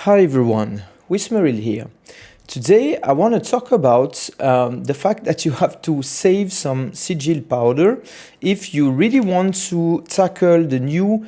Hi everyone, Wismeril here. Today I want to talk about the fact that you have to save some sigil powder if you really want to tackle the new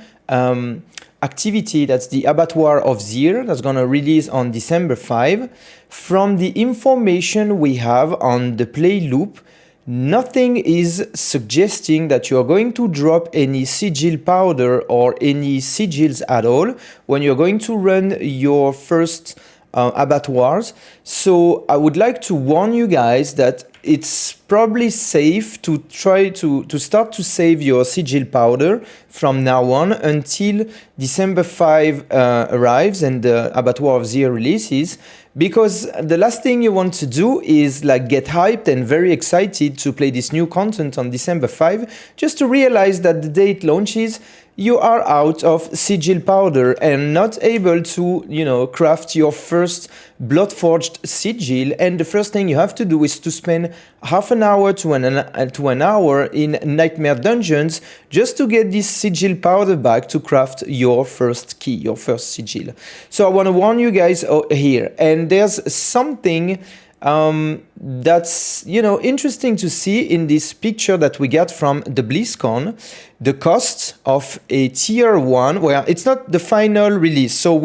activity that's the Abattoirs of Zir that's going to release on December 5. From the information we have on the play loop, nothing is suggesting that you are going to drop any sigil powder or any sigils at all when you're going to run your first abattoirs. So I would like to warn you guys that it's probably safe to try to start to save your sigil powder from now on until December 5 arrives and the Abattoirs of Zir releases, because the last thing you want to do is like get hyped and very excited to play this new content on December 5, just to realize that the day it launches, you are out of sigil powder and not able to, craft your first blood-forged sigil. And the first thing you have to do is to spend half an hour to an hour in nightmare dungeons just to get this sigil powder back to craft your first key, your first sigil. So I want to warn you guys here. And there's something that's interesting to see in this picture that we got from the BlizzCon. The cost of a tier 1, well, it's not the final release, so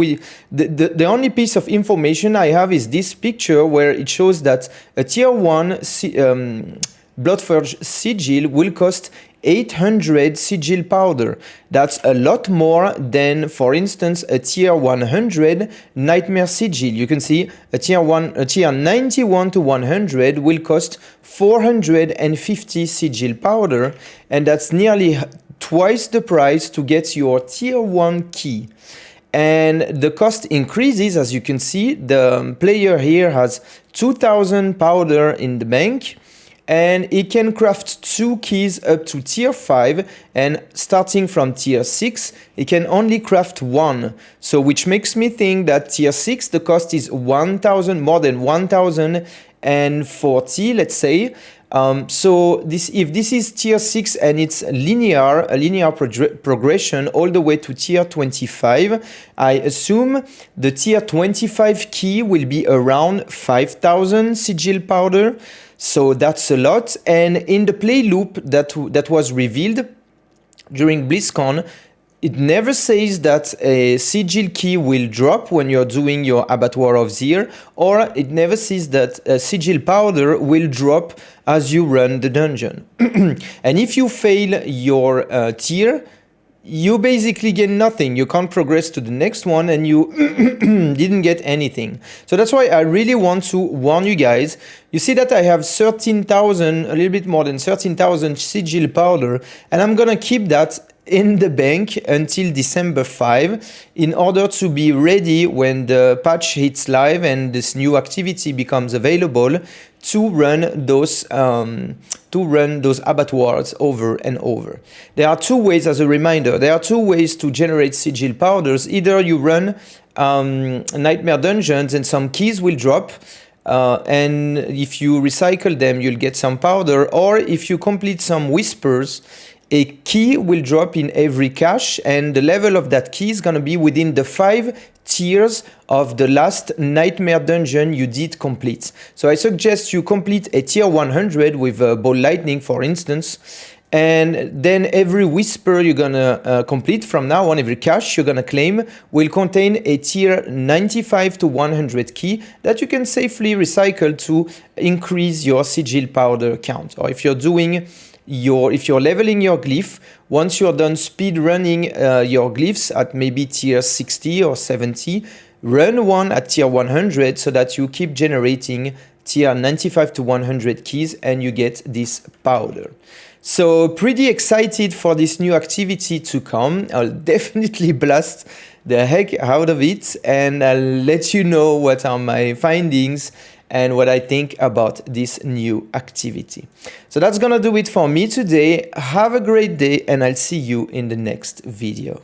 the only piece of information I have is this picture where it shows that a tier 1 Bloodforged sigil will cost 800 sigil powder. That's a lot more than, for instance, a tier 100 nightmare sigil. You can see a tier 91 to 100 will cost 450 sigil powder, and that's nearly twice the price to get your tier 1 key. And the cost increases, as you can see. The player here has 2000 powder in the bank, and it can craft 2 keys up to tier 5, and starting from tier 6, it can only craft 1. So which makes me think that tier 6, the cost is 1000, more than 1040, let's say. So if this is tier 6 and it's a linear progression all the way to tier 25, I assume the tier 25 key will be around 5000 sigil powder. So that's a lot. And in the play loop that was revealed during BlizzCon, it never says that a sigil key will drop when you're doing your Abattoirs of Zir, or it never says that a sigil powder will drop as you run the dungeon. And if you fail your tier, you basically get nothing. You can't progress to the next one, and you didn't get anything. So that's why I really want to warn you guys. You see that I have 13,000, a little bit more than 13,000 sigil powder, and I'm gonna keep that in the bank until December 5 in order to be ready when the patch hits live and this new activity becomes available to run those abattoirs over and over. There are 2 ways, as a reminder, there are 2 ways to generate sigil powders. Either you run nightmare dungeons and some keys will drop, and if you recycle them you'll get some powder, or if you complete some whispers, a key will drop in every cache, and the level of that key is going to be within the 5 tiers of the last nightmare dungeon you did complete. So I suggest you complete a tier 100 with ball lightning, for instance, and then every whisper you're gonna complete from now on, every cache you're gonna claim, will contain a tier 95 to 100 key that you can safely recycle to increase your sigil powder count. Or if you're doing if you're leveling your glyph, once you're done speed running your glyphs at maybe tier 60 or 70, run one at tier 100 so that you keep generating tier 95 to 100 keys and you get this powder. So pretty excited for this new activity to come. I'll definitely blast the heck out of it, and I'll let you know what are my findings and what I think about this new activity. So that's gonna do it for me today. Have a great day, and I'll see you in the next video.